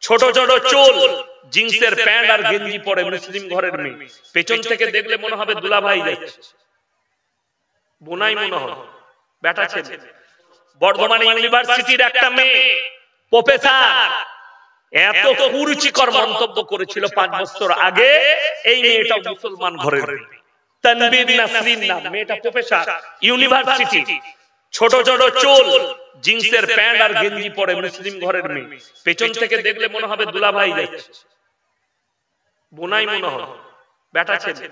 ছোট ছোট চুল, জিন্সের প্যান্ট আর গেঞ্জি পরে, মুসলিম ঘরের মেয়ে। পেছন থেকে দেখলে মনে হবে দুলাভাই যাচ্ছে, বোনাই মনে হবে, বেটা ছেলে। বর্ধমান ইউনিভার্সিটির একটা মেয়ে প্রফেসর এত কুরুচিকর মন্তব্য করেছিল 5 বছর আগে। এই মেয়েটা মুসলমান ঘরের মেয়ে, তানবীর নাসরিন নাম, মেয়েটা প্রফেসর ইউনিভার্সিটি। ছোট ছোট চুল, জিন্সের প্যান্ট আর গেঞ্জি পরে, মুসলিম ঘরের মেয়ে। পেছন থেকে দেখলে মনে হবে দুলাভাই যাচ্ছে, বোনাই মনে হবে, বেটা ছেলে।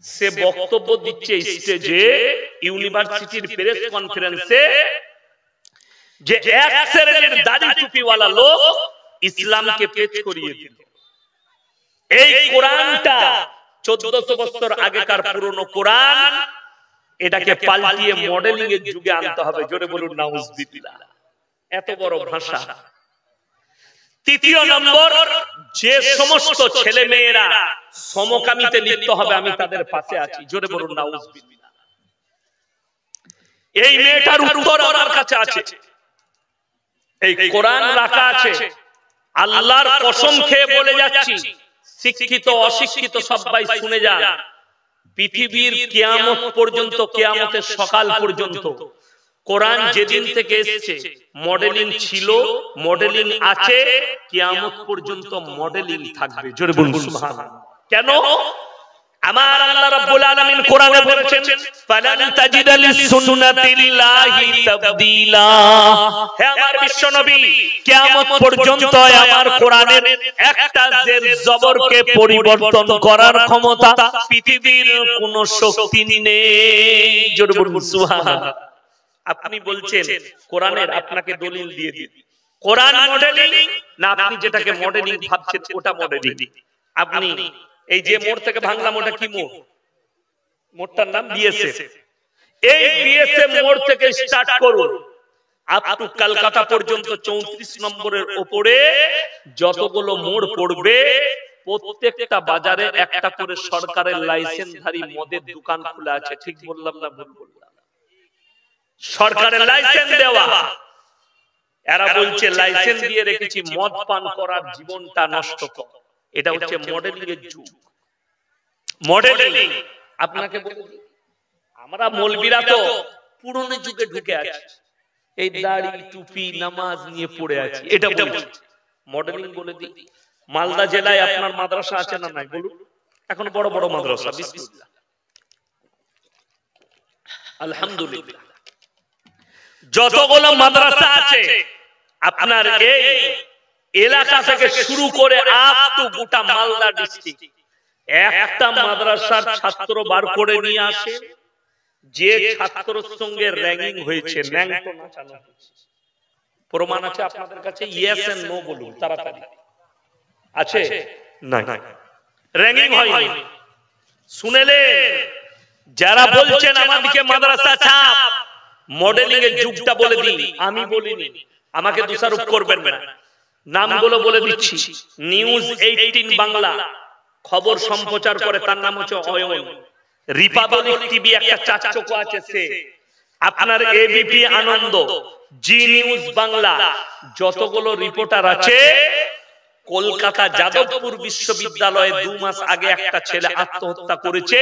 সে বক্তব্য দিচ্ছে স্টেজে, ইউনিভার্সিটির প্রেস কনফারেন্সে, যে এক শ্রেণীর দাড়ি টুপিওয়ালা লোক ইসলামকে পেশ করিয়ে দিল। এই কোরআনটা 1400 বছর আগেকার পুরনো কোরআন, এটাকে পাল্টিয়ে মডেলিং এর যুগে আনতে হবে। জোরে বলুন নাউজুবিল্লাহ। এত বড় ভাষা। তৃতীয় নম্বর, যে সমস্ত ছেলে মেয়েরা সমকামিতে লিপ্ত হবে, আমি তাদের পাশে আছি। জোরে বলুন নাউজুবিল্লাহ। এই মেয়েটার উত্তর আমার কাছে আছে, এই কোরআন রাখা আছে। আল্লাহর কসম খেয়ে বলে যাচ্ছি, শিক্ষিত অশিক্ষিত সবাই শুনে যান, পৃথিবীর কিয়ামত পর্যন্ত, কিয়ামতের সকাল পর্যন্ত কোরআন যেদিন থেকে এসেছে মডেলিং ছিল, মডেলিং আছে, কিয়ামত পর্যন্ত মডেলিং থাকবে। জোরে বলুন সুবহানাল্লাহ। কেন? আমার আল্লাহ রাব্বুল আলামিন কোরআনে বলেছেন, ফালান তাজিদা লিসুন্নাতিল্লাহি তাবদীলা। হে আমার বিশ্বনবী, কিয়ামত পর্যন্ত আমার কোরআনের একটা জের জবরকে পরিবর্তন করার ক্ষমতা পৃথিবীর কোনো শক্তি নেই। জোরে বলুন সুবহানাল্লাহ। আপনি বলছেন কোরআনের, আপনাকে দলিল দিয়ে দিই, কোরআন মডেলিং না, আপনি যেটাকে মডেলিং ভাবছেন ওটা মডেলিং। আপনি এই যে মোড় থেকে ভাঙলাম, ওটা কি মোড়? মোড়টার নাম বিএসএফ। এই বিএসএফ মোড় থেকে স্টার্ট করুন আপ টু কলকাতা পর্যন্ত 34 নম্বরের উপরে যতগুলো মোড় পড়বে, প্রত্যেকটা বাজারে একটা করে সরকারের লাইসেন্সধারী মদের দোকান খোলা আছে। ঠিক বললাম না ভুল বললাম? সরকারের লাইসেন্স দেওয়া। এরা বলছে লাইসেন্স দিয়ে রেখেছি, মদ পান করার জীবনটা নষ্ট কর। এটা হচ্ছে মডেলিং এর যুগ। মডেলিং আপনাকে বলে দিই, আমরা মৌলবীরা তো পুরনো যুগে ঢুকে আছি, এই দাড়ি টুপি নামাজ নিয়ে পড়ে আছি। এটা বলছি মডেলিং। বলে দিই, মালদা জেলায় আপনার মাদ্রাসা আছে না নাই বলুন? এখন বড় বড় মাদ্রাসা, বিসমিল্লাহ, আলহামদুলিল্লাহ। যতগুলো মাদ্রাসা আছে আপনার এই এলাকা থেকে শুরু করে আপ টু গোটা মালদা ডিস্ট্রিক্ট, একটা মাদ্রাসার ছাত্র বার করে নিয়ে আসে, যে ছাত্রের সঙ্গে র্যাগিং হয়েছে, ন্যাংটো নাচানো হয়েছে, প্রমাণ আছে আপনাদের কাছে? ইয়েস এন্ড নো বলুন তাড়াতাড়ি। আছে? না, র্যাগিং হয়নি। শুনেলে যারা বলছেন আমাদেরকে মাদ্রাসা ছাপ, মডেলিং এর যুগটা বলে দিই, আমি বলিনি, আমাকে দোষারোপ করবেন না। নামগুলো বলে দিচ্ছি। নিউজ 18 বাংলা খবর সম্প্রচার করে, তার নাম হচ্ছে অয়ন। রিপাবলিক টিভি একটা চাচচক আছে সে, আপনার এবিপি আনন্দ, জি নিউজ বাংলা, যতগুলো রিপোর্টার আছে। কলকাতা যাদবপুর বিশ্ববিদ্যালয়ে 2 মাস আগে একটা ছেলে আত্মহত্যা করেছে,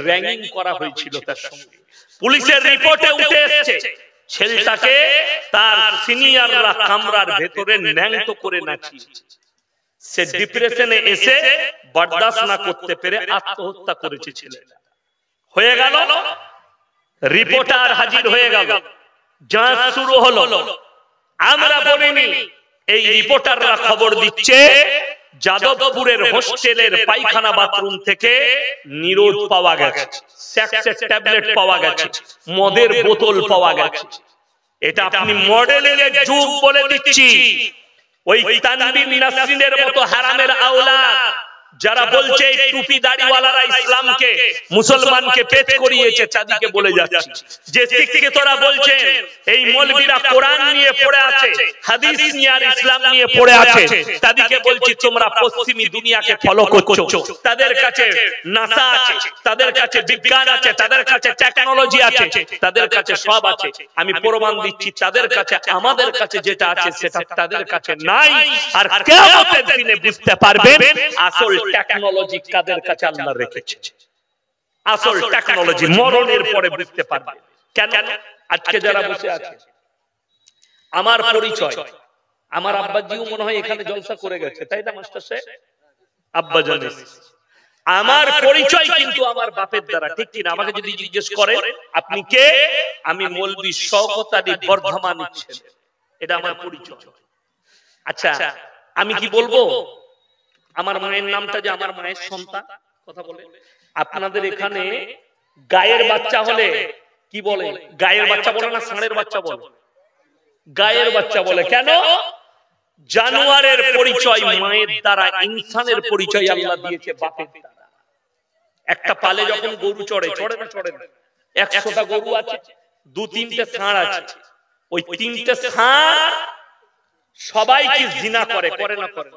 র্যাগিং করা হয়েছিল তার সঙ্গে। পুলিশের রিপোর্টে উঠে এসেছে ছেলেটাকে তার সিনিয়ররা কামরার ভেতরে ন্যাংটো করে নাচিয়েছে। সে ডিপ্রেশনে এসে বরদাস্ত না করতে পেরে আত্মহত্যা করেছে ছেলেটা। হয়ে গেল, রিপোর্টার হাজির হয়ে গেল, যাঁচ শুরু হলো। আমরা বলিনি, এই রিপোর্টাররা খবর দিচ্ছে যাদবপুরের হোস্টেলের পায়খানা বাথরুম থেকে নিরোধ পাওয়া গেছে, সেক্সের ট্যাবলেট পাওয়া গেছে, মদের বোতল পাওয়া গেছে। এটা আপনি মডেলিং এর যুগ বলে দিচ্ছি। ওই তানবীর নাসরিনের মতো হারামের আওলাদ যারা বলছে এই টুপি দাড়িওয়ালারা ইসলামকে মুসলমানকে পেট করিয়েছে তাদেরকে বলে যাচ্ছি, যে শিক্ষিতরা বলছেন এই মৌলবীরা কোরআন নিয়ে পড়ে আছে, হাদিস নিয়ে আর ইসলাম নিয়ে পড়ে আছে, তাদেরকে বলছি তোমরা পশ্চিমী দুনিয়াকে ফলো করছো। তাদের কাছে নাসা আছে, তাদের কাছে বিজ্ঞান আছে, তাদের কাছে টেকনোলজি আছে, তাদের কাছে সব আছে। আমি প্রমাণ দিচ্ছি তাদের কাছে আমাদের কাছে যেটা আছে সেটা তাদের কাছে নাই। আর কিয়ামতের দিনে বুঝতে পারবেন আসল টেকনোলজি কাদের কাছে আল্লাহ রেখেছে। আসল টেকনোলজি মরণের পরে বুঝতে পারবেন। কেন? আজকে যারা বসে আছে, আমার পরিচয়, আমার আব্বাজিও মনে হয় এখানে জলসা করে গেছে, তাই না মাস্টার সাহেব? আব্বা জানেন আমার পরিচয় কিন্তু আমার বাপের দ্বারা, ঠিক কিনা? আমাকে যদি জিজ্ঞেস করেন আপনি কে, আমি মৌলভী শওকত আলী বর্ধমান ছেলে, এটা আমার পরিচয়। আচ্ছা আমি কি বলবো আমার মায়ের নামটা, যে আমার মায়ের সন্তান, কথা বলে আপনাদের এখানে গায়ের বাচ্চা হলে কি বলে? গায়ের বাচ্চা বলে না, ষাঁড়ের বাচ্চা বলে? গায়ের বাচ্চা বলে। কেন? জানোয়ারের পরিচয় মায়ের দ্বারা, ইনসানের পরিচয় আল্লাহ দিয়েছে বাপের দ্বারা। একটা পালে যখন গরু চড়ে, চড়ে না চড়ে না, 100টা গরু আছে, 2-3টে ষাঁড় আছে, ওই 3টে ষাঁড় সবাই কি জিনা করে, করে না করে?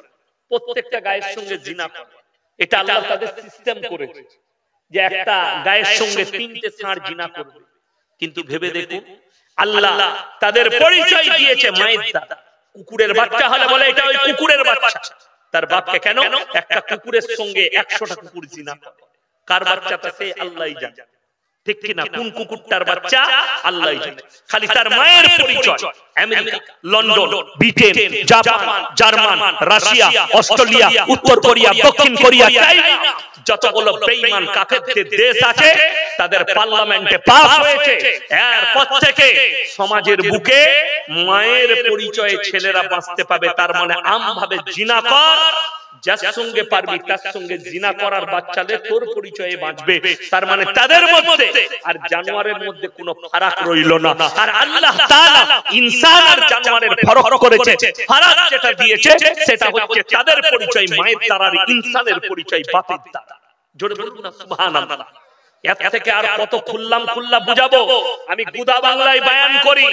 প্রত্যেকটা গায়ের সঙ্গে জিনা করে। এটা আল্লাহ তাদের সিস্টেম করেছে যে একটা গায়ের সঙ্গে 3টে ষাঁড় জিনা করবে। কিন্তু ভেবে দেখুন আল্লাহ তাদের পরিচয় দিয়েছে মায়ের দ্বারা। কুকুরের বাচ্চা হলে বলে এটা ওই কুকুরের বাচ্চা, তার বাপকে কেন? একটা কুকুরের সঙ্গে 100টা কুকুর জিনা করে। কার বাচ্চাটা সে আল্লাহই জানে, ঠিক কি না? কোন কুকুরটার বাচ্চা আল্লাহই জানে। খালি তার মায়ের পরিচয় America, London, Britain, Japan, German, Russia, Australia, উত্তর কোরিয়া, দক্ষিণ কোরিয়া, চাইনা, যতগুলো বেঈমান কাফেরদের দেশ আছে তাদের পার্লামেন্টে পাস হয়েছে। এরপর থেকে সমাজের বুকে মায়ের পরিচয়ে ছেলেরা বাঁচতে পাবে। তার মানে আমভাবে জিনা কর, যার সঙ্গে পারবি তার সঙ্গে জিনা করার বাচ্চালে তোর পরিচয়ে বাঁচবে। তার মানে তাদের মধ্যে আর জানোয়ারের মধ্যে কোনো ফারাক রইল না। আর আল্লাহ তাআলা ইনসান আর জানোয়ারের ফারাক করেছে। ফারাক যেটা দিয়েছে সেটা হচ্ছে তাদের পরিচয় মায়ের দ্বারা, ইনসানের পরিচয় বাপের দ্বারা। জোরে বলুন না সুবহানাল্লাহ। এর থেকে আর কত খুললাম বুঝাবো। আমি গুদা বাংলায় বয়ান করি,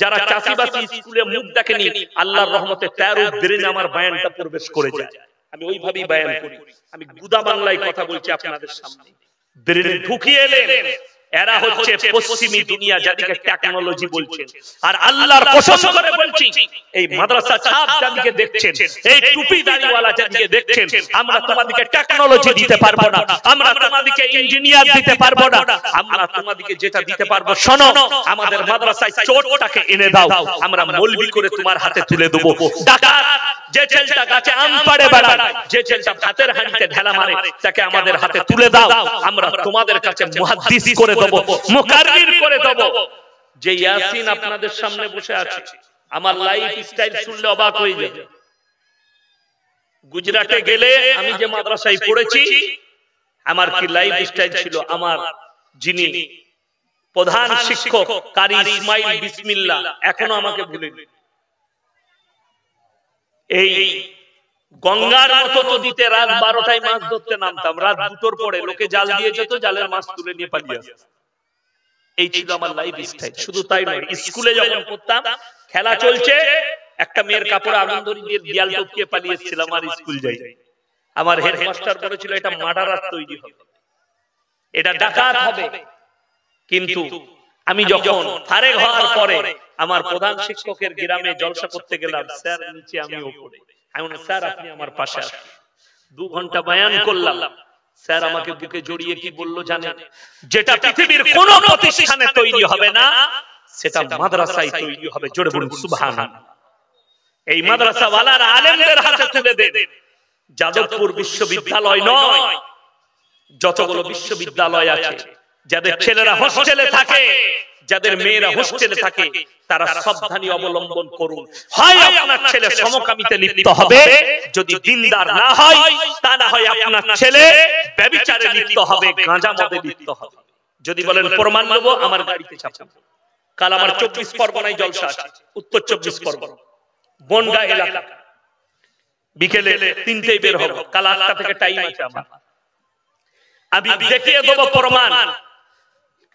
যারা চাষিবাসী স্কুলে মুখ দেখেনি আল্লাহর রহমতে 13 ব্রেনে আমার বয়ানটা প্রবেশ করে যায়। আমি ওইভাবেই বয়ান করি। আমি গুদা বাংলায় কথা বলছি আপনাদের সামনে। ব্রেনে ঢুকিয়ে এলেন এরা হচ্ছে পশ্চিমী দুনিয়া, যাদেরকে টেকনোলজি বলছেন। আর আল্লাহর কসম করে বলছি এই মাদ্রাসা ছাপ যাদেরকে দেখছেন, এই টুপি দাড়িওয়ালা যাদেরকে দেখছেন, আমরা তোমাদেরকে টেকনোলজি দিতে পারবো না, আমরা তোমাদেরকে ইঞ্জিনিয়ার দিতে পারবো না, আমরা তোমাদেরকে যেটা দিতে পারবো শোনো, আমাদের মাদ্রাসায় চোরটাকে এনে দাও, আমরা মৌলবি করে তোমার হাতে তুলে দেবো। ডাকাত যে ছেলেটা গাছে আম পাড়ে বেড়ায়, যে ছেলেটা ভাতের হাঁড়িতে ঢেলা মারে, তাকে আমাদের হাতে তুলে দাও, আমরা তোমাদের কাছে মুহাদ্দিস করে দেবো, মুকাররির করে দেবো। যে ইয়াসিন আপনাদের সামনে বসে আছে, আমার লাইফ স্টাইল শুনলে অবাক হয়ে যাবে। গুজরাটে গেলে আমি যে মাদ্রাসায় পড়েছি আমার কি লাইফ স্টাইল ছিল। আমার যিনি প্রধান শিক্ষক কারি ইসমাইল বিসমিল্লাহ এখনো আমাকে ভুলেনি। এই গঙ্গার মতো নদীতে রাত 12টায় মাছ ধরতে নামতাম, রাত 2টোর পরে লোকে জাল দিয়ে যেত, জালের মাছ তুলে নিয়ে পালিয়ে আসতাম। এই ছিল আমার লাইফ স্টাইল। শুধু তাই নয়, স্কুলে যখন পড়তাম খেলা চলছে, একটা মেয়ের কাপড়ে আগুন ধরিয়ে দিয়ে দেয়াল টপকে পালিয়ে এসেছিলাম আর স্কুল যাই। আমার হেডমাস্টার বলেছিল এটা মার্ডারার তৈরি হবে, এটা ডাকাত হবে। কিন্তু আমি যখন ফারেগ হওয়ার পরে আমার প্রধান শিক্ষকের গ্রামে জলসা করতে গেলাম, স্যার নিচে আমি উপরে, আমি বললাম স্যার আপনি আমার পাশে আসুন। 2 ঘন্টা বয়ান করলাম, স্যার আমাকে বুকে জড়িয়ে কি বললো জানেন? যেটা পৃথিবীর কোন প্রতিষ্ঠানে তৈরি হবে না সেটা মাদ্রাসায় তৈরি হবে। জোরে বলুন সুবহানাল্লাহ। এই মাদ্রাসা ওয়ালারা আলেমদের হাতে তুলে দেন। যাদবপুর বিশ্ববিদ্যালয় নয়, যতগুলো বিশ্ববিদ্যালয় আছে, যাদের ছেলেরা হোস্টেলে থাকে, যাদের মেয়েরা হোস্টেলে থাকে, তারা সাবধানী অবলম্বন করুন। হয় আপনার ছেলে সমকামিতে লিপ্ত হবে, যদি দিনদার না হয়, তা না হয় আপনার ছেলে ব্যভিচারে লিপ্ত হবে, গাঁজা মদে লিপ্ত হবে। যদি বলেন প্রমাণ নেব, আমার গাড়িতে চাপাবো। কাল আমার 24 পরগনায় জলসা আছে, উত্তর 24 পরগনা বনগা এলাকা। বিকেলে 3টেই বের হব, কাল 8টা থেকে টাইম আছে আমার। আমি দেখিয়ে দেবো প্রমাণ।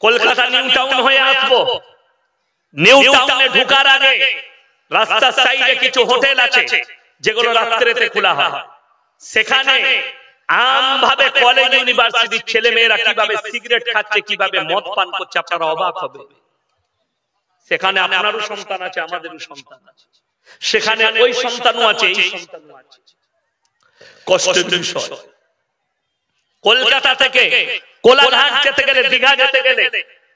কলকাতা নিউ টাউন হয়ে আসবো, নিউ টাউনে ঢোকার আগে রাস্তার সাইডে কিছু হোটেল আছে যেগুলো রাত্রেতে খোলা হয়। সেখানে আমভাবে কলেজ ইউনিভার্সিটির ছেলে মেয়েরা কিভাবে সিগারেট খাচ্ছে, কিভাবে মদ পান করছে, আপনারা অবাক হবে। সেখানে আপনারও সন্তান আছে, আমাদেরও সন্তান আছে, সেখানে ওই সন্তানও আছে, এই সন্তানও আছে। কষ্টের বিষয়। কলকাতা থেকে কোলাঘাট যেতে গেলে, দীঘা যেতে গেলে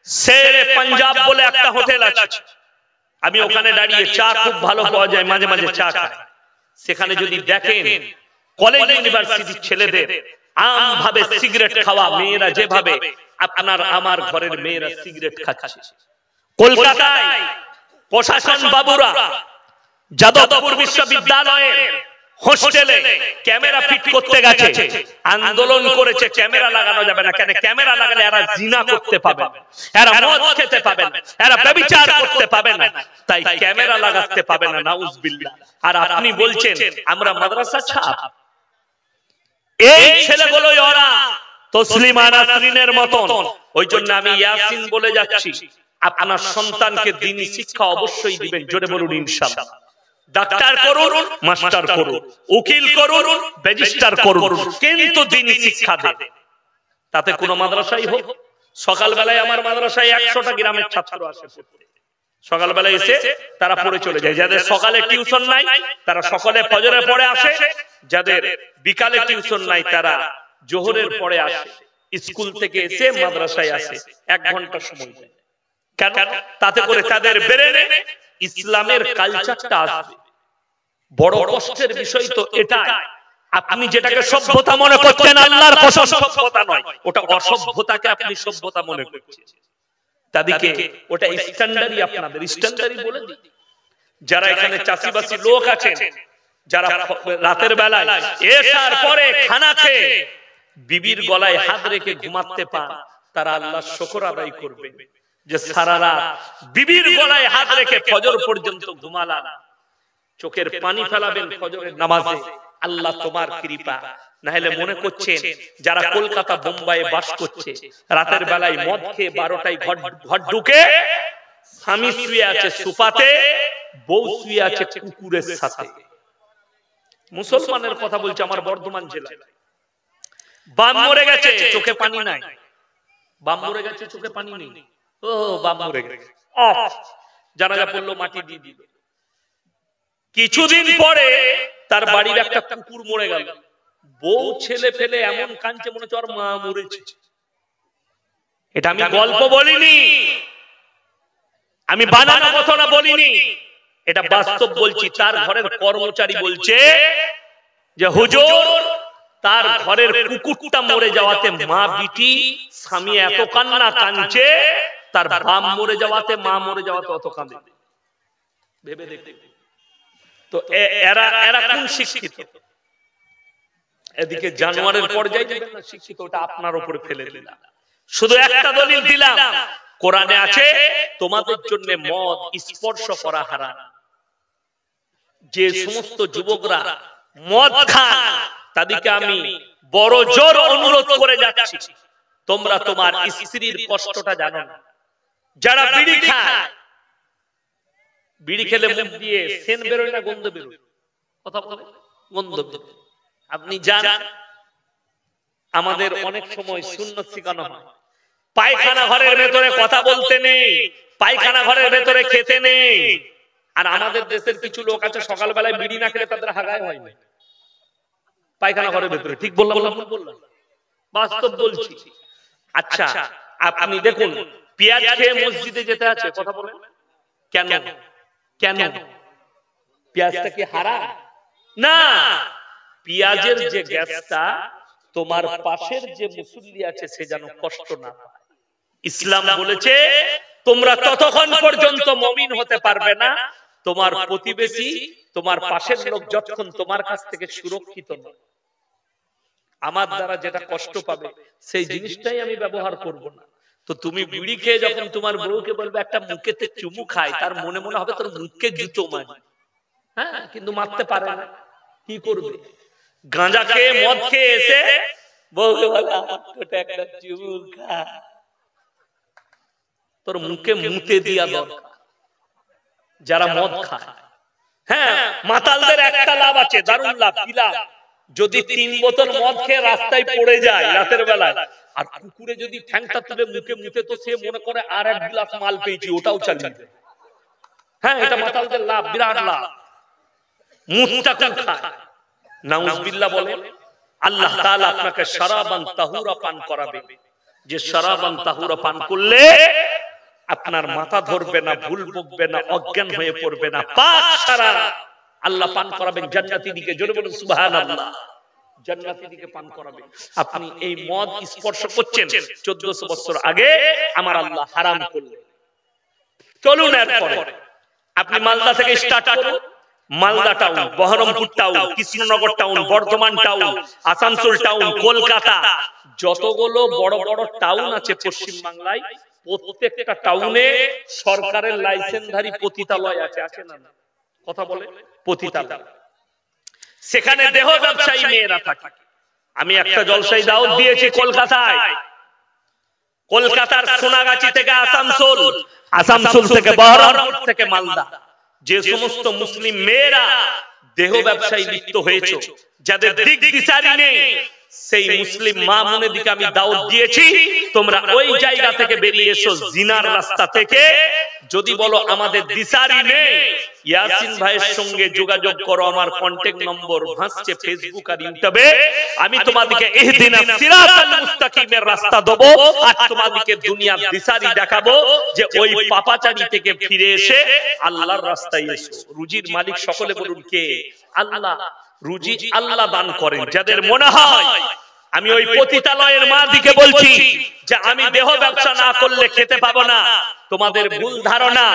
শেরে পাঞ্জাব বলে একটা হোটেল আছে। আমি ওখানে দাঁড়িয়ে, চা খুব ভালো পাওয়া যায়, মাঝে মাঝে চা খাই। সেখানে যদি দেখেন কলেজ ইউনিভার্সিটির ছেলেদের আমভাবে সিগারেট খাওয়া, মেয়েরা যেভাবে আপনার আমার ঘরের মেয়েরা সিগারেট খাচ্ছে। কলকাতায় প্রশাসন বাবুরা যাদবপুর বিশ্ববিদ্যালয়ে হোস্টেলে ক্যামেরা ফিট করতে গেছে, আন্দোলন করেছে ক্যামেরা লাগানো যাবে না। কেন? ক্যামেরা লাগালে এরা জিনা করতে পাবে না, এরা মদ খেতে পাবে না, এরা ব্যভিচার করতে পাবে না, তাই ক্যামেরা লাগাতে পাবে না। নাউজুবিল্লাহ। আর আপনি বলছেন আমরা মাদ্রাসা ছাপ। এই ছেলেগুলোই ওরা তসলিমা নাসরিনের মতন। ওই জন্য আমি ইয়াসিন বলে যাচ্ছি, আপনার সন্তানকে দ্বীনি শিক্ষা অবশ্যই দিবেন। জোরে বলুন ইনশাআল্লাহ। ডাক্তার করুন, মাস্টার করুন, উকিল করুন, রেজিস্ট্রার করুন, কিন্তু দ্বীনি শিক্ষা দেন। তাতে কোন মাদ্রাসাই হোক। সকালবেলায় আমার মাদ্রাসায় 100টা গ্রামের ছাত্র আসে, সকালবেলায় এসে তারা পড়ে চলে যায়। যাদের সকালে টিউশন নাই তারা সকালে ফজরে পড়ে আসে, যাদের বিকালে টিউশন নাই তারা জোহরের পরে আসে। স্কুল থেকে এসে মাদ্রাসায় আসে, 1 ঘন্টা সময় দেয়। কেন? তাতে করে তাদের ব্রেনে ইসলামের কালচারটা আসবে। বড় কষ্টের বিষয় তো এটাই। আপনি যেটাকে সভ্যতা মনে করছেন, আল্লাহর কসম সভ্যতা নয়, ওটা অসভ্যতাকে আপনি সভ্যতা মনে করছেন। তাদেরকে ওটা স্ট্যান্ডার্ডই, আপনাদের স্ট্যান্ডার্ডই বলে দিই। যারা এখানে চাষিবাসী লোক আছেন, যারা রাতের বেলায় এসার পরে খানা খেয়ে বিবির গলায় হাত রেখে ঘুমাতে পান, তারা আল্লাহর শুকর আদায় করবে যে সারা রাত বিবির গলায় হাত রেখে ফজর পর্যন্ত ঘুমালাম। চোখের পানি ফেলাবেন ফজরের নামাজে, আল্লাহ তোমার কৃপা। না হলে মনে করছেন যারা কলকাতা বোম্বাইয়ে বাস করছে, রাতের বেলায় মদ খেয়ে 12টায় ঘর ঢুকে স্বামী শুয়ে আছে সোফাতে, বউ শুয়ে আছে কুকুরের সাথে। মুসলমানের কথা বলছে, আমার বর্ধমান জেলায় বাম মরে গেছে, চোখে পানি নাই। বাম মরে গেছে, চোখে পানি নেই। ও বাম মরে গেছে, জানাজা পড়লো, মাটি দিয়ে দিল। কিছুদিন পরে তার বাড়ির একটা কুকুর মরে গেল। বউ ছেলে ফেলে এমন কাঁদছে মনে হচ্ছে ওর মা মরেছে। এটা আমি গল্প বলিনি, আমি বানানো ঘটনা বলিনি, এটা বাস্তব বলছি। তার ঘরের কর্মচারী বলছে যে হুজুর, তার ঘরের কুকুরটা মরে যাওয়াতে মা বিটি স্বামী এত কান্না কাঁদছে, তার বাপ মরে যাওয়াতে, মা মরে যাওয়াতে অত কাঁদে। ভেবে দেখতে তো এরা কোন শিক্ষিত? এদিকে জানোয়ারের পর্যায়ে যাবেন না শিক্ষিত, ওটা আপনার উপরে ফেলে দিলাম। শুধু একটা দলিল দিলাম, কোরআনে আছে তোমাদের জন্য মদ স্পর্শ করা হারাম। যে সমস্ত যুবকরা মদ খান তাদেরকে আমি বড় জোর অনুরোধ করে যাচ্ছি, তোমরা তোমার স্ত্রীর কষ্টটা জানো না। যারা বিড়ি খায়, বিড়ি খেলে মুখ দিয়ে সেন বেরোয় না গন্ধ বেরোয়, কথা বলে গন্ধ বেরোয়। আপনি জান, আমাদের অনেক সময় সুন্নত শিখানো হয়, পায়খানা ঘরের ভেতরে কথা বলতে নেই, পায়খানা ঘরের ভেতরে খেতে নেই। আর আমাদের দেশের কিছু লোক আছে সকালবেলায় বিড়ি না খেলে তাদের হাগায় হয় না, পায়খানা ঘরের ভেতরে। ঠিক বললাম? বাস্তব বলছি। আচ্ছা আপনি দেখুন, পেঁয়াজ খেয়ে মসজিদে যেতে আছে, কথা বলেন কেন? কেন? পেঁয়াজটা কি হারাম? না, পেঁয়াজের যে গ্যাসটা তোমার পাশের যে মুসল্লি আছে সে যেন কষ্ট না পায়। ইসলাম বলেছে তোমরা ততক্ষণ পর্যন্ত মুমিন হতে পারবে না তোমার প্রতিবেশী, তোমার পাশের লোক যতক্ষণ তোমার কাছ থেকে সুরক্ষিত নয়। আমার দ্বারা যেটা কষ্ট পাবে সেই জিনিসটাই আমি ব্যবহার করব না। তো তুমি বিড়ি খেয়ে যখন তোমার বউকে বলবে একটা মুখেতে চুমু খায়, তার মনে মনে হবে তোর মুখকে জুতো মারি, হ্যাঁ, কিন্তু মারতে পারে না। কি করবে? গাঁজা খেয়ে মদ খেয়ে এসে বউকে বলে আমার টোটা একটা চুমুক খা। তোর মুখে মুতে দিয়া দরকার যারা মদ খায়। হ্যাঁ, মাতালদের একটা লাভ আছে, দারুণ লাভ। কি লাভ? যদি 3 বোতল মদ খেয়ে রাস্তায় পড়ে যায় রাতের বেলায়, আর কুকুরে যদি ঠ্যাংটা তুলে মুখে মুতে, তো সে মনে করে আর 1 গ্লাস মাল পেয়েছি, ওটাও চালিয়ে দেবে। হ্যাঁ, এটা মাতালদের লাভ, বিরাট লাভ। মুখটা খায়, নাউজুবিল্লাহ বলে। আল্লাহ তাআলা আপনাকে শরাবান তাহুরা পান করাবে, যে শরাবান তাহুরা পান করলে আপনার মাথা ধরবে না, ভুল বকবে না, অজ্ঞান হয়ে পড়বে না। পাক শরাব আল্লাহ পান করাবেন জান্নাতি দিকে। জোরে বলুন সুবহানাল্লাহ। জান্নাতি দিকে পান করাবেন। আপনি এই মদ স্পর্শ করছেন 1400 বছর আগে আমার আল্লাহ হারাম করলেন। চলুন এরপরে আপনি মালদা থেকে স্টার্ট করুন। Malda town, Baharampur town, Krishnanagar town, Bardhaman town, Asansol town, Kolkata, যতগুলো বড় বড় টাউন আছে পশ্চিম বাংলায়, প্রত্যেকটা টাউনে সরকারের লাইসেন্সধারী পতিতালয় আছে। আছে না? কথা বলে পতিতালয়। সেখানে দেহ ব্যবসায়ী মেয়েরা থাকে। আমি একটা জলসাই দাওয়াত দিয়েছি কলকাতায়। কলকাতার সোনাগাছি থেকে আসানসোল, আসানসোল থেকে বহরমপুর থেকে মালদা, যে সমস্ত মুসলিম মেয়েরা দেহ ব্যবসায়ী লিপ্ত হয়েছে, যাদের দিক দিশারি নেই, সেই মুসলিম মা বোনেদিকে আমি দাওয়াত দিয়েছি, তোমরা ওই জায়গা থেকে বেরিয়ে এসো, জিনার রাস্তা থেকে। যদি বলো আমাদের দিশারি নেই, ইয়াসিন ভাইয়ের সঙ্গে যোগাযোগ করো, আমার কন্টাক্ট নম্বর ভাসছে ফেসবুক আর ইউটিউবে। আমি তোমাদেরকে ইহদিনাস সিরাতাল মুস্তাকিমের রাস্তা দেব, আর তোমাদেরকে দুনিয়ার দিশারি দেখাবো, যে ওই পাপাচারী থেকে ফিরে এসে আল্লাহর রাস্তায় এসো। রুজির মালিক সকলে বলুন কে? আল্লাহ। রুজি আল্লাহ দান করেন। যাদের মনে হয় আমি ওই পতিতালয়ের মা দিকে বলছি যে আমি দেহ ব্যবসা না করলে খেতে পাবো না, তোমাদের ভুল ধারণা।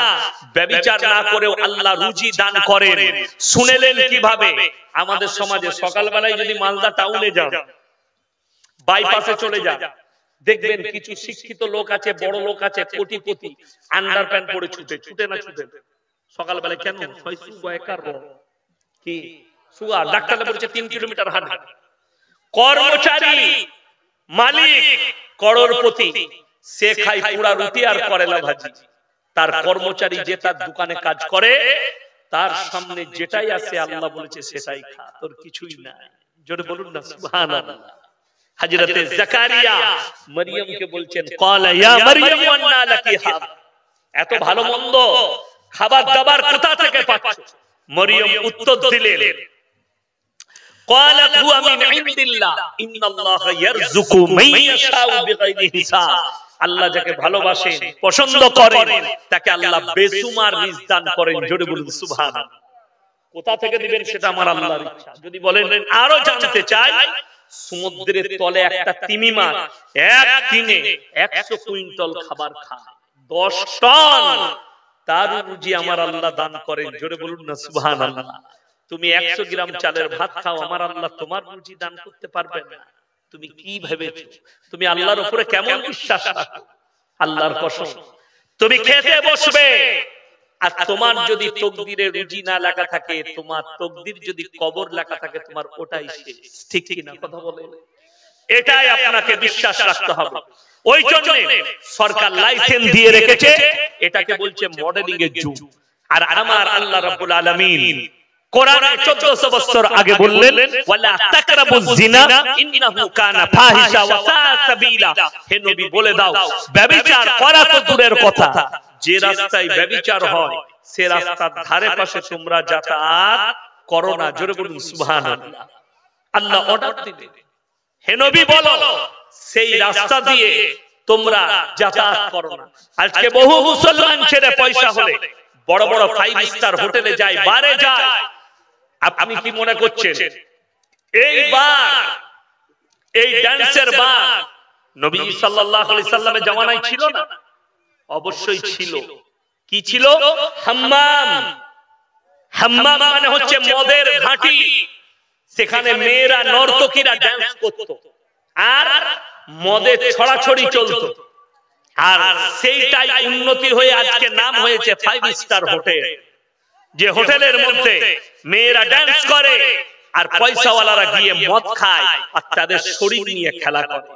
ব্যভিচার না করেও আল্লাহ রুজি দান করেন। শুনেলেন কিভাবে? আমাদের সমাজে সকালবেলায় যদি মালদা টাউনে যান, বাইপাসে চলে যান, দেখবেন কিছু শিক্ষিত লোক আছে, বড় লোক আছে, কোটিপতি, আন্ডারপ্যান্ট পরে ছুটে ছুটে না ছুটে সকালবেলায়। কেন? কি সুগার? ডাক্তাররা বলছে 3 কিলোমিটার হাঁটবে। কর্মচারী, মালিক, করোড়পতি, সে খায় পুরা রুটি আর করেলা ভাজি। তার কর্মচারী যে তার দোকানে কাজ করে, তার সামনে যেটাই আছে আল্লাহ বলেছে সেটাই খা, তোর কিছুই নাই। জোরে বলুন না সুবহানাল্লাহ। হযরতে জাকারিয়া মরিয়মকে বলছেন, ক্বালা ইয়া মরিয়ম আন্না লাকি হাযা, এত ভালো মন্দ খাবার দাবার কোথা থেকে পাচ্ছ? মরিয়ম উত্তর দিলেন, ক্বালাত হুয়া মিন ইনদিল্লাহ ইন্নাল্লাহা ইয়ারযুকু মান ইয়াশাউ বিগাইরি হিসাব। আল্লাহ যাকে ভালোবাসেন, পছন্দ করেন, তাকে আল্লাহ বেসুমার রিজক দান করেন। জোরে বলুন সুবহানাল্লাহ। কোথা থেকে দিবেন সেটা আমার আল্লাহর ইচ্ছা। যদি বলেন আরো জানতে চাই, সমুদ্রের তলে একটা তিমি মাছ একদিনে 100 কুইন্টাল খাবার খায়, 10 টন, তার রুজি আমার আল্লাহ দান করেন। জোরে বলুন না সুবহানাল্লাহ। তুমি 100 গ্রাম চালের ভাত খাও, আমার আল্লাহ তোমার রুজি দান করতে পারবেন না? তুমি কি ভেবেছো? তুমি আল্লাহর উপরে কেমন বিশ্বাস রাখো? আল্লাহর কসম, তুমি খেতে বসবে, আর তোমার যদি তকদিরে রুজি না লেখা থাকে, তোমার তকদির যদি কবর লেখা থাকে, তোমার ওটাই শেষ। ঠিক কি না? কথা বলে, এটাই আপনাকে বিশ্বাস রাখতে হবে। ওই জন্য সরকার লাইসেন্স দিয়ে রেখেছে, এটাকে বলছে মডেলিং এর যুগ। আর আমার আল্লাহ রাব্বুল আলামিন কোরআনে 1400 বছর আগে বললেন, ওয়ালা তাকরাবুজ জিনা ইন্নাহু কানা ফাহিশা ওয়া সাআ সাবিলা। হে নবী বলে দাও, ব্যভিচার করা তো দূরের কথা, যে রাস্তায় ব্যভিচার হয় সে রাস্তার ধারে পাশে তোমরা যাতায়াত করো না। জোরে বলুন সুবহানাল্লাহ। আল্লাহ অর্ডার দিলেন, হে নবী বলো সেই রাস্তা দিয়ে তোমরা যাতায়াত করো না। আজকে বহু মুসলমান ছেড়ে পয়সা হলে বড় বড় 5 স্টার হোটেলে যায়, বারে যায়। আপনি কি মনে করছেন এইবার এই ডান্সের বার নবী সাল্লাল্লাহু আলাইহি সাল্লামের জামানায় ছিল না? অবশ্যই ছিল। কি ছিল? হাম্মাম। হাম্মাম মানে হচ্ছে মদের ঘাঁটি। সেখানে মেয়েরা নর্তকীরা ডান্স করত আর মদের ছড়াছড়ি চলতো। আর সেইটাই উন্নতি হয়ে আজকে নাম হয়েছে 5 স্টার হোটেল। যে হোটেলের মধ্যে মেয়েরা ডান্স করে, আর পয়সাওয়ালারা গিয়ে মদ খায় আর তাদের শরীর নিয়ে খেলা করে।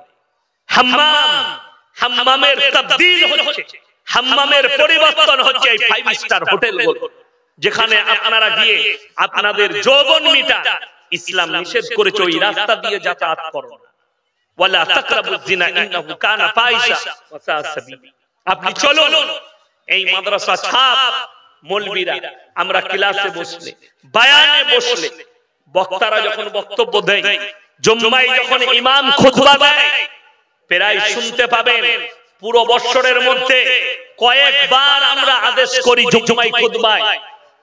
হাম্মামের তাবদীল হচ্ছে, হাম্মামের পরিবর্তন হচ্ছে এই 5 স্টার হোটেলগুলো, যেখানে আপনারা গিয়ে আপনাদের যৌবন মিটান। ইসলাম নিষেধ করেছে ওই রাস্তা দিয়ে যাতায়াত করো না। ওয়ালা তাকরাবুজ জিনা ইন্নাহু কানা ফাহিশা ওয়া সাআ সাবিলা। আপনি চলুন, এই মাদ্রাসা ছাপ মৌলবীরা, আমরা ক্লাসে বসলে, বায়ানে বসলে, বক্তারা যখন বক্তব্য দেয়, জুম্মায় যখন ইমাম খুতবা দেয়, প্রায় শুনতে পাবেন পুরো বছরের মধ্যে কয়েকবার আমরা আদেশ করি জুম্মায় খুতবায়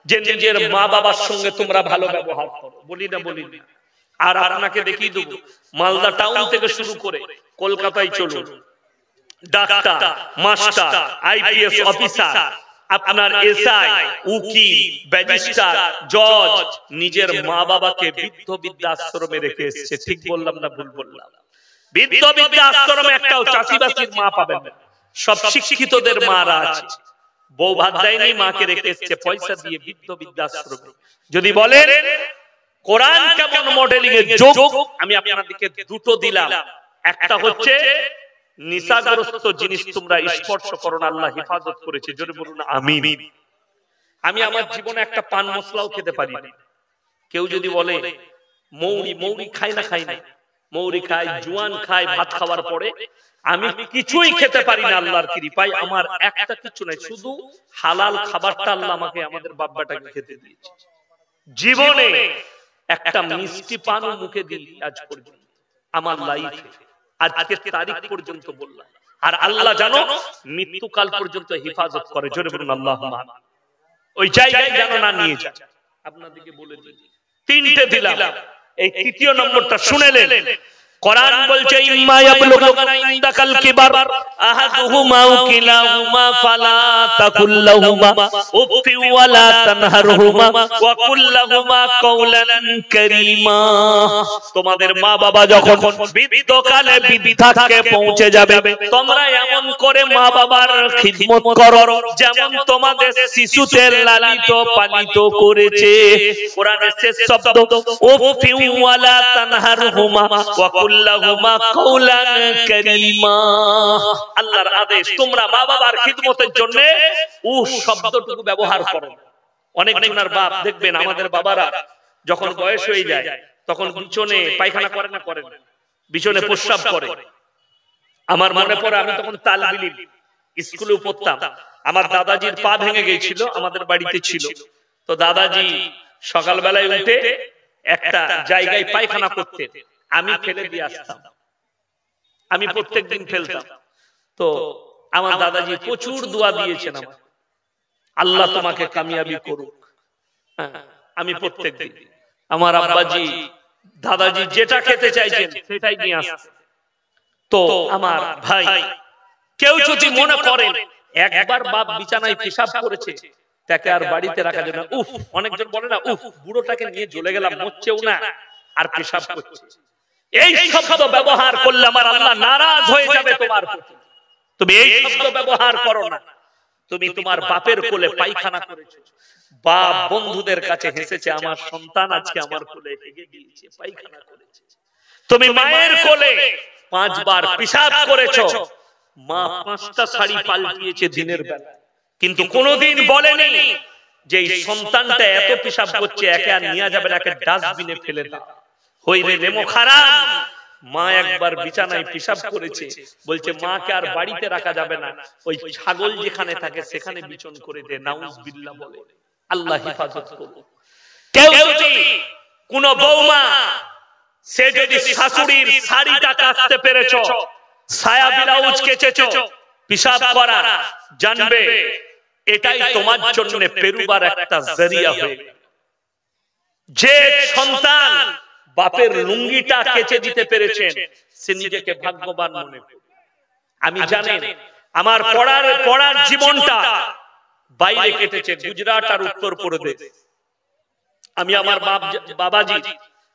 যে নিজের মা বাবার সঙ্গে তোমরা ভালো ব্যবহার করো। বলি না? বলি না? আর আপনাকে দেখিয়ে দেব, মালদা টাউন থেকে শুরু করে কলকাতায় চলুন, ডাক্তার, মাস্টার, আইপিএস অফিসার, আপনার এসআই, উকিল, ব্যারিস্টার, জজ নিজের মা বাবাকে বৃদ্ধ বৃদ্ধাশ্রমে রেখে এসেছে। ঠিক বললাম না ভুল বললাম? বৃদ্ধ বৃদ্ধাশ্রমে একটাও চাষিবাসীর মা পাবেন না, সব শিক্ষিতদের মারা আছে। বউ ভাত দেয়নি, মাকে রেখে এসেছে পয়সা দিয়ে বৃদ্ধ বৃদ্ধাশ্রমে। যদি বলেন কোরআন কেমন মডেলিং এর যোগ, আমি আপনাদেরকে দুটো দিলাম। একটা হচ্ছে নিশাগ্রস্ত জিনিস তোমরা স্পর্শ করো না, আল্লাহ হেফাজত করেছে। জোরে বলুন আমিন। আমি আমার জীবনে একটা পান মশলাও খেতে পারি না। কেউ যদি বলে মৌরি খাই না, মৌরি খাই, জুয়ান খাই ভাত খাওয়ার পরে, আমি কিছুই খেতে পারি না। আল্লাহর কৃপায় আমার একটা কিছু নাই, শুধু হালাল খাবারটা আল্লাহ আমাকে, আমাদের বাব্বাটাকে খেতে দিয়েছে। জীবনে একটা মিষ্টি পানও মুখে দিই আজ পর্যন্ত আমার লাইফে, আজকের তারিখ পর্যন্ত বললাম। আর আল্লাহ জানো মৃত্যুকাল পর্যন্ত হেফাজত করে। জোরে বলুন আল্লাহুম্মা আমিন। ওই জায়গায় যেন না নিয়ে যায়। আপনাদেরকে বলে দিই, তিনটে দিলাম, এই তৃতীয় নম্বরটা শুনেলেন। কোরআন বলছে ইম্মা ইয়াবলুগানা ইনদাকাল কিবার আহাদুহুমা আও কিলাহুমা ফালা তাকুল লাহুমা উফফি ওয়ালা তানহারহুমা ওয়া কুল লাহুমা কাওলান কারীমা। তোমাদের মা বাবা যখন বৃদ্ধকালে বৃদ্ধাকে পৌঁছে যাবে, তোমরা এমন করে মা বাবার খিদমত করো যেমন তোমাদের শিশুতে লালিত পালিত করেছে। কোরআনের শেষ শব্দ উফফি ওয়ালা তানহারহুমা ওয়া কুল্লাহুমা কাওলান কারীমা। আল্লাহর আদেশ, তোমরা মা বাবার খিদমতের জন্য শব্দটুকু ব্যবহার করো। অনেক জনের বাপ দেখবেন, আমাদের বাবারা যখন বয়স হয়ে যায় তখন বিছনে পায়খানা করে না, করেন বিছনে প্রস্রাব করে। আমার মনে পড়ে আমি তখন তালবিলিম স্কুলে পড়তাম, আমার দাদাজির পা ভেঙে গিয়েছিল, আমাদের বাড়িতে ছিল। তো দাদাজি সকালবেলায় উঠে একটা জায়গায় পায়খানা করতেন, আমি ফেলে দিয়ে আসতাম। আমি প্রত্যেকদিন ফেলতাম। তো আমার দাদাজি প্রচুর দোয়া দিয়েছেন আমার, আল্লাহ তোমাকে কামিয়াবি করুক। আমি প্রত্যেকদিন আমার আব্বাজি দাদাজি যেটা খেতে চাইছেন সেটাই নিয়ে আসতেন। তো আমার ভাই, কেউ যদি মনে করেন একবার বাপ বিছানায় পেশাব করেছে তাকে আর বাড়িতে রাখা যাবে না, অনেকজন বলে না বুড়োটাকে নিয়ে চলে গেলাম, মরছেও না আর পেশাব করছে, এই শব্দ ব্যবহার করলে আমার আল্লাহ নারাজ হয়ে যাবে তোমার প্রতি। তুমি এই শব্দ ব্যবহার করো না। তুমি তোমার বাপের কোলে পায়খানা করেছো, বাপ বন্ধুদের কাছে হেসেছে, আমার সন্তান আজকে আমার কোলে হেগে দিয়েছে, পায়খানা করেছে। তুমি মায়ের কোলে 5 বার পেশাব করেছো, মা 5টা শাড়ি পাল্টিয়েছে দিনের বেলা, কিন্তু কোনোদিন বলেনি যে এই সন্তানটা এত পেশাব করছে, একে আর নিয়ে যাবে না, একে ডাস্টবিনে ফেলে দাও। হইরে নেমো খারাপ। মা একবার বিছানায় পেশাব করেছে, বলছে মাকে আর বাড়িতে রাখা যাবে না, ওই ছাগল যেখানে থাকে সেখানে বিছন করে দে। নাউজুবিল্লাহ বলে। আল্লাহ হেফাজত করুক। কেউ যদি কোন বৌমা, সে যদি শাশুড়ির শাড়িটা কাচতে পেরেছো, সায়া ব্লাউজ কেচেছো, পেশাব করা জানবে, এটাই তোমার জন্য পেরুবার একটা জরিয়া হয়ে গেল। যে সন্তান বাপের লুঙ্গিটা কেচে দিতে পেরেছেন সে নিজেকে ভাগ্যবান মনে করে। আমি জানেন আমার পড়ার জীবনটা বাইরে কেটেছে, গুজরাট আর উত্তরপ্রদেশ। আমি আমার বাবাজি,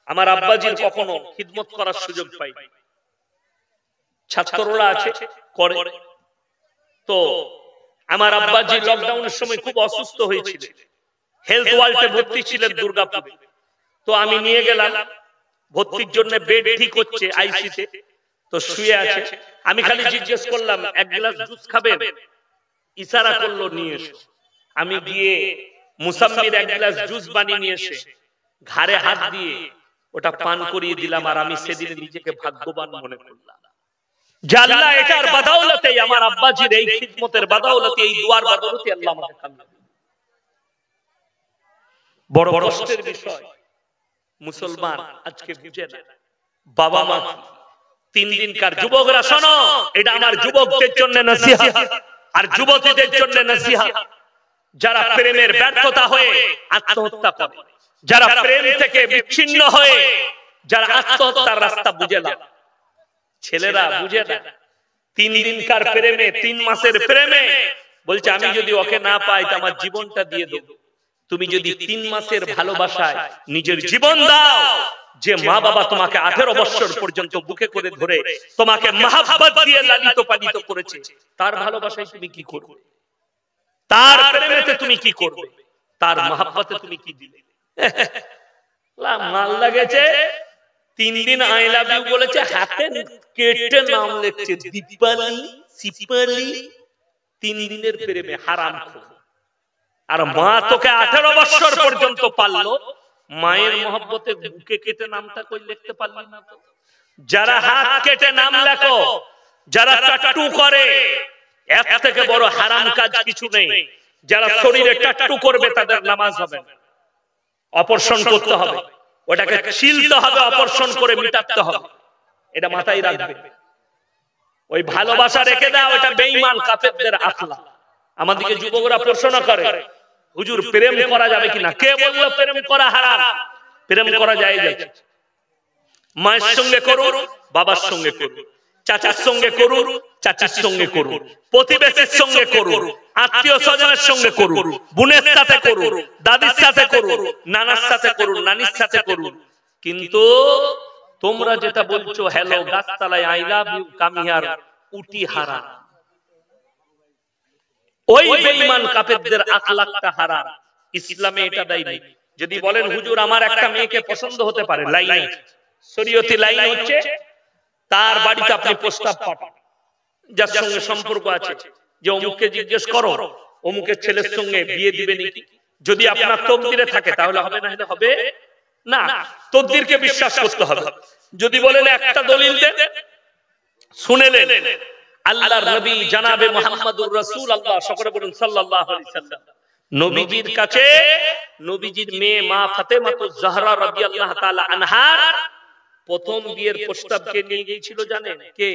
আমার আব্বাজির কখনো খিদমত করার সুযোগ পাই। ছাত্ররা আছে করে। তো আমার আব্বাজি লকডাউনের সময় খুব অসুস্থ হয়েছিল, হেলথ ওয়ার্ল্ডে ভর্তি ছিলেন দুর্গাপুরে। তো আমি নিয়ে গেলাম ভর্তির জন্য, বেড ঠিক হচ্ছে আইসিতে, তো শুয়ে আছে। আমি খালি জিজ্ঞেস করলাম এক গ্লাস জুস খাবেন? ইশারা করলো নিয়ে এসো। আমি গিয়ে মুসাম্মির এক গ্লাস জুস বানিয়ে নিয়ে এসে ঘাড়ে হাত দিয়ে ওটা পান করিয়ে দিলাম। আর আমি সেদিন নিজেকে ভাগ্যবান মনে করলাম যে আল্লাহ এটার বদৌলতে, আমার আব্বাজির এই খিদমতের বদৌলতে, এই দুয়ার বদৌলতে আল্লাহ আমাকে কামিয়াব। বড় কষ্টের বিষয় মুসলমান আজকে বুঝে না বাবা মা। 3 দিনকার যুবকরা শোনো, এটা আমার যুবকদের জন্য নসিহত আর যুবতীদের জন্য নসিহত। যারা প্রেমের ব্যর্থতা হয়ে আত্মহত্যা করে, যারা প্রেম থেকে বিচ্ছিন্ন হয়ে যারা আত্মহত্যার রাস্তা বুঝে না, ছেলেরা বুঝে না। 3 দিনকার প্রেমে, 3 মাসের প্রেমে বলছে আমি যদি ওকে না পাই তো আমার জীবনটা দিয়ে দেব। তুমি যদি 3 মাসের ভালোবাসায় নিজের জীবন দাও, যে মা বাবা তোমাকে 18 বছর পর্যন্ত বুকে করে ধরে তোমাকে মহব্বত দিয়ে লালিত পালিত করেছে, তার ভালোবাসায় তুমি কি করবে? তার প্রেমেতে তুমি কি করবে? তার মহব্বতে তুমি কি দিলে? মাল লাগেছে 3 দিন আই লাভ ইউ বলেছে, হাতে কেটে নাম লিখছে দীপালি সিপালি। 3 দিনের প্রেমে হারামখোর। আর মা তোকে 18 বছর পর্যন্ত পাললো, মায়ের মহব্বতে বুকে কেটে নামটা কই লিখতে পারলি না তো? যারা হাত কেটে নাম লেখো, যারা টাট্টু করে, এর থেকে বড় হারাম কাজ কিছু নেই। যারা শরীরে টাট্টু করবে তাদের নামাজ হবে না, অপারেশন করতে হবে, ওটাকে ছিলতে হবে, অপারেশন করে মিটাতে হবে। এটা মাথায় রাখবে। ওই ভালোবাসা রেখে দাও, এটা বেঈমান কাফেরদের আখলাক। আমাদেরকে যুবকরা প্রশ্ন করে, হুজুর প্রেম করা যাবে কিনা? কে বলল প্রেম করা হারাম? প্রেম করা যায় যায়। মায়ের সঙ্গে করুন, বাবার সঙ্গে করুন, চাচার সঙ্গে করুন, চাচির সঙ্গে করুন, প্রতিবেশীর সঙ্গে করুন, আত্মীয় স্বজনের সঙ্গে করুন, বোনের সাথে করুন, দাদির সাথে করুন, নানার সাথে করুন, নানির সাথে করুন। কিন্তু তোমরা যেটা বলছো হ্যালো গাছতলায় আই লাভ ইউ কামিয়ার, উটি হারাম। ওই বেঈমান কাফেরদের আখলাকটা হারাম। ইসলামে এটা দেয়নি। যদি বলেন হুজুর আমার একটা মেয়েকে পছন্দ হতে পারে, লাইন শরীয়তি লাইন হচ্ছে তার বাড়িতে আপনি প্রস্তাব পাঠান, যার সঙ্গে সম্পর্ক আছে, যে অমুককে জিজ্ঞেস করো অমুকের ছেলের সঙ্গে বিয়ে দিবে নাকি। যদি আপনার তকদিরে থাকে তাহলে হবে, না হলে হবে না। তকদিরকে বিশ্বাস করতে হবে। যদি বলেন একটা দলিল দেন, শুনেলেন আল্লাহর নবী জনাবে মুহাম্মদুর রাসূলুল্লাহ সকলে বলুন সাল্লাল্লাহু আলাইহি সাল্লাম, নবীজির কাছে নবীজির মেয়ে মা ফাতেমাতুজ জাহরা রাদিয়াল্লাহু তাআলা আনহার প্রথম বিয়ের প্রস্তাবকে নিয়ে গিয়েছিল জানেন কে?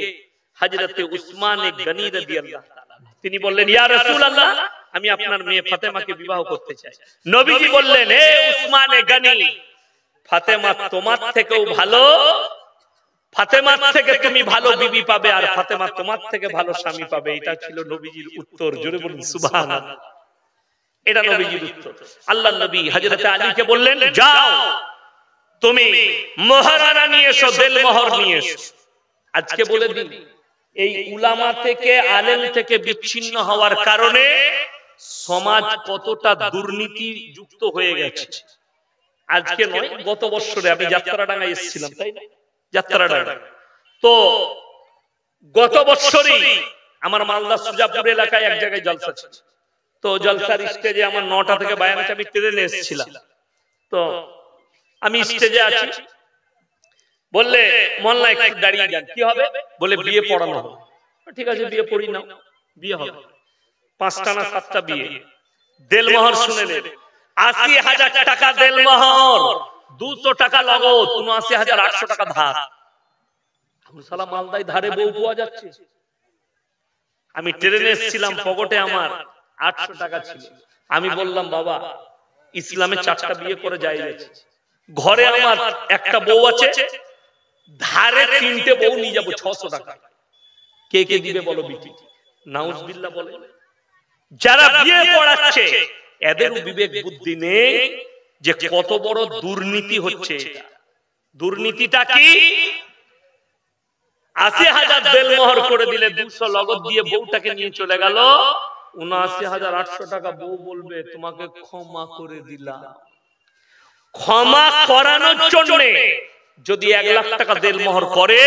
হযরতে উসমান গনি রাদিয়াল্লাহু তাআলা। তিনি বললেন ইয়া রাসূলুল্লাহ আমি আপনার মেয়ে ফাতেমাকে বিবাহ করতে চাই। নবীজি বললেন হে উসমান গনি, ফাতেমা তোমার থেকেও ভালো, ফাতেমার থেকে তুমি ভালো বিবি পাবে, আর ফাতেমা তোমার থেকে ভালো স্বামী পাবে। এটা ছিল নবীজির উত্তর। জোরে বলুন সুবহানাল্লাহ। এটা নবীজির উত্তর। আল্লাহর নবী হযরতে আলীকে বললেন যাও তুমি মোহরানা নিয়ে এসো, বেল মোহর নিয়ে এসো। আজকে বলে দিন এই উলামা থেকে আলেম থেকে বিচ্ছিন্ন হওয়ার কারণে সমাজ কতটা দুর্নীতি যুক্ত হয়ে গেছে। আজকে নয়, গত বছরে আমি যাত্রাডাঙ্গায় এসেছিলাম, তাই না? যাত্রাডাঙ্গা তো গত বছরই আমার মালদা সুজাপুর এলাকায় এক জায়গায় জলসা ছিল। তো জলসার স্টেজে আমার 9টা থেকে বায়ান আছে, আমি ট্রেনে এসেছিলাম। তো আমি স্টেজে আছি, বললে মোল্লা একটু দাঁড়িয়ে যান। কি হবে? বলে বিয়ে পড়ানো হবে। ঠিক আছে বিয়ে পড়ি নাও, বিয়ে হবে। 5টা না 7টা বিয়ে। দেলমোহর শুনেলেন 80,000 টাকা দেলমোহর, 200 টাকা নগদ, 79,800 টাকা ধার। সালা মালদায় ধারে বউ পাওয়া যাচ্ছে। আমি ট্রেনে এসেছিলাম, পকেটে আমার 800 টাকা ছিল। আমি বললাম বাবা ইসলামে 4টা বিয়ে করে যায় গেছে, ঘরে আমার একটা বউ আছে, ধারে 3টে বউ নিয়ে যাবো 600 টাকা। কে কে দিবে বলো বিটি? নাউজুবিল্লাহ বলে। যারা বিয়ে পড়াচ্ছে এদেরও বিবেক বুদ্ধি নেই যে কত বড় দুর্নীতি হচ্ছে। দুর্নীতিটা কি? 80,000 দেলমোহর করে দিলে 200 নগদ দিয়ে বউটাকে নিয়ে চলে গেল, 79,800 টাকা বউ বলবে তোমাকে ক্ষমা করে দিলাম। ক্ষমা করানোর জন্য যদি 1 লাখ টাকা দেড়মোহর করে,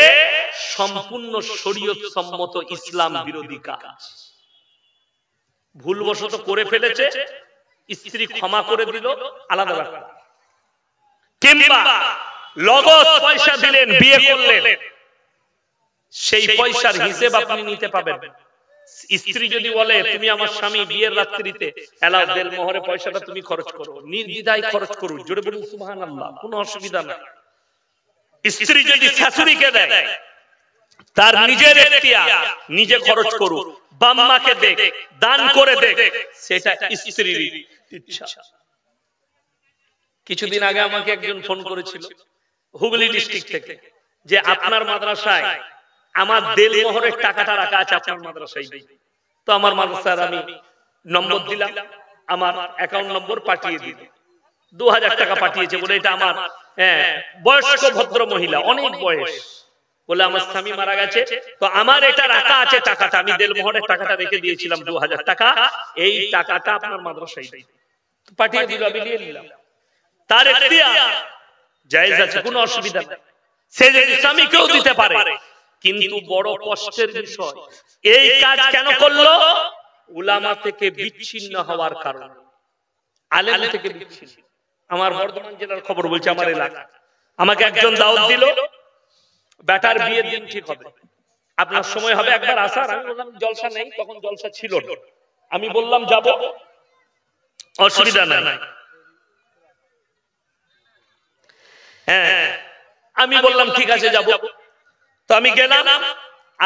সম্পূর্ণ শরীয়ত সম্মত ইসলাম বিরোধী কাজ। ভুলবশত করে ফেলেছে, স্ত্রী ক্ষমা করে দিল, আলাদা ব্যাপার। কিংবা নগদ পয়সা দিলেন, বিয়ে করলেন, সেই পয়সার হিসেব আপনি নিতে পাবেন। স্ত্রী যদি বলে তুমি আমার স্বামী, বিয়ের রাত্রিতে এলা দেড়মোহরে পয়সাটা তুমি খরচ করো, নির্দ্বিধায় খরচ করো, জোরে বলুন সুবহানাল্লাহ, কোনো অসুবিধা নাই। স্ত্রী যদি শাশুড়িকে দেয়, তার নিজের এখতিয়ার, নিজে খরচ করুক, বাম্মাকে দেখ, দান করে দেখ, সেটা স্ত্রীর ইচ্ছা। কিছুদিন আগে আমাকে একজন ফোন করেছিল হুগলি ডিস্ট্রিক্ট থেকে, যে আপনার মাদ্রাসায় আমার দেড়মোহরের টাকাটা রাখা আছে, আপনার মাদ্রাসায়। তো আমার মাদ্রাসার আমি নম্বর দিলাম, আমার অ্যাকাউন্ট নম্বর পাঠিয়ে দিল। 2000 টাকা পাঠিয়েছে, বলে এটা আমার বয়স্ক ভদ্র মহিলা, অনেক বয়স, বলে আমার স্বামী মারা গেছে, তো আমার এটা রাখা আছে টাকাটা, আমি দেড়মোহরের টাকাটা রেখে দিয়েছিলাম 2000 টাকা, এই টাকাটা আপনার মাদ্রাসায় পাঠিয়ে দিল, আমি নিয়ে নিলাম। তার এখতিয়ার, জায়েজ আছে, কোনো অসুবিধা নেই, সে যদি স্বামীকেও দিতে পারে। কিন্তু বড় কষ্টের বিষয়, এই কাজ কেন করলো? উলামা থেকে বিচ্ছিন্ন হওয়ার কারণে, আলেম থেকে বিচ্ছিন্ন। আমার বর্ধমান জেলার খবর বলছে, আমার এলাকা আমাকে একজন দাওয়াত দিল, বেটার বিয়ের দিন ঠিক হবে, আপনার সময় হবে একবার আসার। আমি বললাম জলসা নেই, তখন জলসা ছিল না। আমি বললাম যাব, অসুবিধা নাই। হ্যাঁ, আমি বললাম ঠিক আছে যাব। তো আমি গেলাম,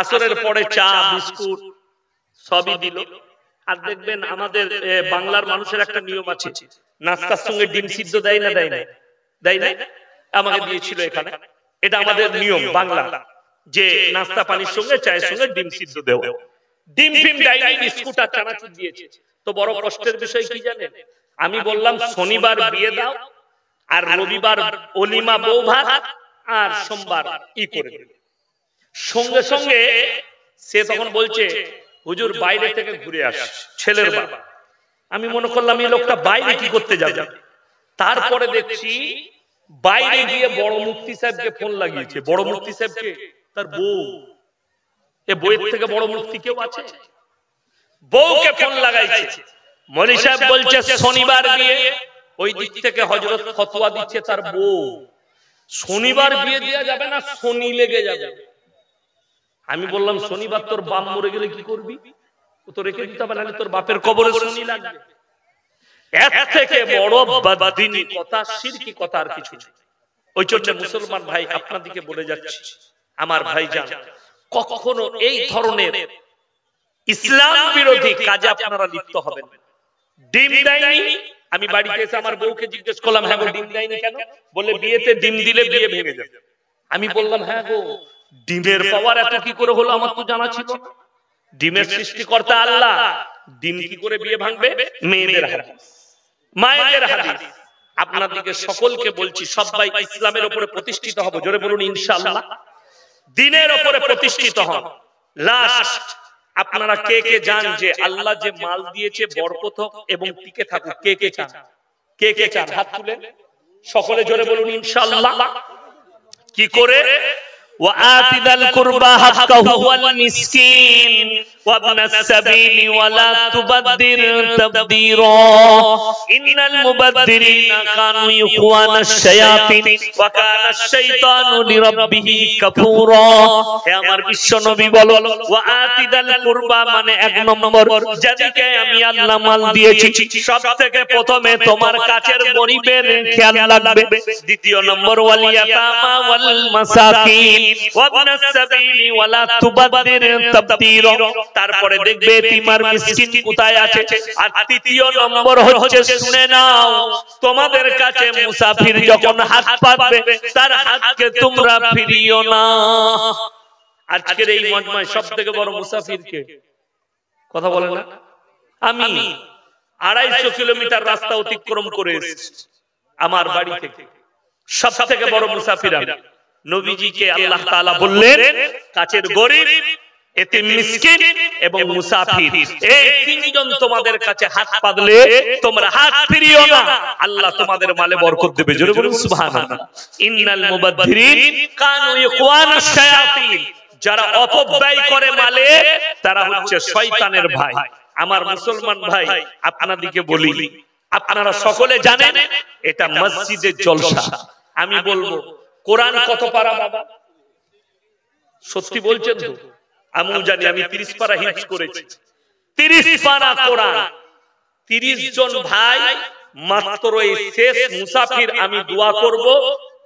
আসরের পরে চা বিস্কুট সবই দিল। আর দেখবেন আমাদের বাংলার মানুষের একটা নিয়ম আছে, নাস্তার সঙ্গে ডিম সিদ্ধ দেয় না, দেয় না, দেয় না, আমাকে দিয়েছিল এখানে। এটা আমাদের নিয়ম বাংলা, যে নাস্তা পানির সঙ্গে চায়ের সঙ্গে ডিম সিদ্ধ দেওয়া। ডিম ফিম দেয়নি, বিস্কুট আর চানাচুর দিয়েছে। তো বড় কষ্টের বিষয় কি জানেন? আমি বললাম শনিবার বিয়ে দাও, আর রবিবার অলিমা বউ ভাত, আর সোমবার ই করে দেবে। সঙ্গে সঙ্গে সে তখন বলছে হুজুর বাইরে থেকে ঘুরে আস, ছেলের বাবা। আমি মনে করলাম এই লোকটা বাইরে কি করতে যাবে। তারপরে দেখছি বাইরে গিয়ে বড় মুফতি সাহেবকে ফোন লাগিয়েছে। বড় মুফতি সাহেবকে তার বউ, এ বউয়ের থেকে বড় মুফতি কেউ আছে? বউকে ফোন লাগাইছে। মৌলভী সাহেব বলছে শনিবার বিয়ে, ওই দিক থেকে হযরত ফতোয়া দিচ্ছে তার বউ, শনিবার বিয়ে দেওয়া যাবে না, শনি লেগে যাবে। আমি বললাম শনিবার তোর বাপ মরে গেলে কি করবি? ও তো রেখে দিতে হবে, নাহলে তোর বাপের কবরে শনি লাগবে। এর থেকে বড় বাদদিনী কথা, শিরকি কথা আর কিছু নেই। ওই জন্য মুসলমান ভাই আপনাদেরকে বলে যাচ্ছি, আমার ভাইজান, কখনো এই ধরনের ইসলাম বিরোধী কাজে আপনারা লিপ্ত হবেন না। ডিম দেয়নি, আমি বাড়িতে এসে আমার বউকে জিজ্ঞেস করলাম, হ্যাঁ গো ডিম দেয়নি কেন? বলে বিয়েতে ডিম দিলে বিয়ে ভেঙে যাবে। আমি বললাম হ্যাঁ গো, ডিমের পাওয়ার এত কি করে হলো, আমার তো জানা ছিল না। ডিমের সৃষ্টিকর্তা আল্লাহ, ডিম কি করে বিয়ে ভাঙবে? মেয়েদের হাদিস, মায়েদের হাদিস। আপনাদেরকে সকলকে বলছি, সবাই ইসলামের উপরে প্রতিষ্ঠিত হব, জোরে বলুন ইনশাআল্লাহ। দিনের উপরে প্রতিষ্ঠিত হন। লাস্ট, আপনারা কে কে জান যে আল্লাহ যে মাল দিয়েছে বরকত হোক এবং টিকে থাকুক? কে কে চান? কে কে চান? হাত তুলেন সকলে, জোরে বলুন ইনশাআল্লাহ। কি করে? وآت ذا القربى حقه والمسكين وابن السبيل ولا تبذر تبذيرا إن المبذرين كانوا إخوان الشياطين وكان الشيطان لربه كفورا। হে আমার বিশ্ব নবী বলো, وآت ذا القربى মানে এক নম্বর, যাদেরকে আমি আল্লাহ মাল দিয়েছি সবথেকে প্রথমে তোমার কাছের গরীবের খেয়াল রাখবে। দ্বিতীয় নম্বর ওয়াল ইয়াতামা ওয়াল মাসাকিন তারপরে দেখবে তিমার মিসকিন কোথায় আছে। আর তৃতীয় নম্বর হচ্ছে, শুনে নাও, তোমাদের কাছে মুসাফির যখন হাত পাতবে তার হাতকে তোমরা ফিরিও না। আজকের এই মজমায় সবথেকে বড় মুসাফির কে? কথা বলে না? আমি 250 কিলোমিটার রাস্তা অতিক্রম করে এসেছি আমার বাড়ি থেকে, সবথেকে বড় মুসাফির আমি। নবীজিকে আল্লাহ তাআলা বললেন কাছের গরীব এতিম মিসকিন এবং মুসাফির, এই তিনজন তোমাদের কাছে হাত পাতলে তোমরা হাত ফিরিও না, আল্লাহ তোমাদের মালে বরকত দেবে। জোরে বলুন সুবহানাল্লাহ। ইন্নাল মুবাদদিরিন কানু ইখওয়ানাশ শায়াতিন, যারা অপব্যয় করে মালে তারা হচ্ছে শয়তানের ভাই। আমার মুসলমান ভাই আপনাদেরকে বলি, আপনারা সকলে জানেন এটা মসজিদের জলসা। আমি বলবো কোরআন কত পারা বাবা? সত্যি বলছেন তো? আমিও জানি, আমি 30 পারা হিফজ করেছি। 30 পারা কোরআন, 30 জন ভাই মাত্র এই শেষ মুসাফির। আমি দোয়া করব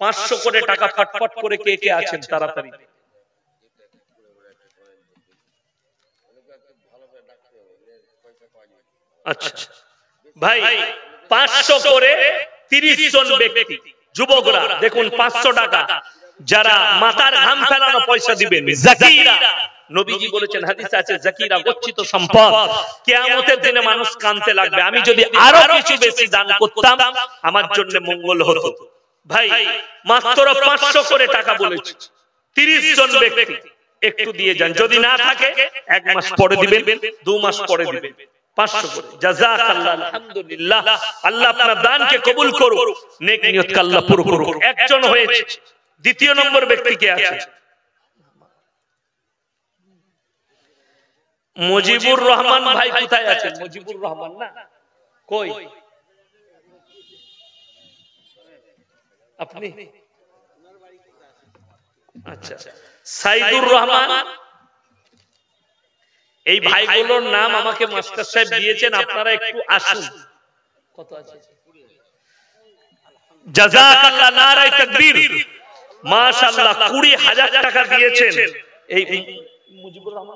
500 করে টাকা ফটফট করে কে কে আছেন তাড়াতাড়ি। আচ্ছা ভাই, 500 করে 30 জন ব্যক্তি, যুবকরা দেখুন 500 টাকা। যারা মাথার ঘাম ফেলানো পয়সা দিবেন, জাকিরা, নবীজি বলেছেন হাদিসে আছে জাকিরা গচ্ছিত সম্পদ, কিয়ামতের দিনে মানুষ কাঁদতে লাগবে। আমি যদি আরো কিছু বেশি দান করতাম আমার জন্য মঙ্গল হতো। ভাই মাত্র 500 করে টাকা বলেছি, 30 জন ব্যক্তি একটু দিয়ে যান। যদি না থাকে 1 মাস পরে দিবেন, 2 মাস পরে দিবেন, 500 করে। জাযাকাল্লাহ, আলহামদুলিল্লাহ। আল্লাহ আপনার দানকে কবুল করুক, নেক নিয়তকে আল্লাহ পুরো করুক। একজন হয়েছে। দ্বিতীয় নম্বর ব্যক্তি কে আছে? মুজিবুর রহমান ভাই কোথায় আছেন? মুজিবুর রহমান না, কই আপনি? আচ্ছা, সাইদুর রহমান। এই ভাইগুলোর নাম আমাকে মাস্টার সাহেব দিয়েছেন, আপনারা একটু আসুন। কত আছে? জাযাকাল্লাহ, নারায়ে তাকবীর। মাশাআল্লাহ, 20,000 টাকা দিয়েছেন। এই মুজিবুর রহমান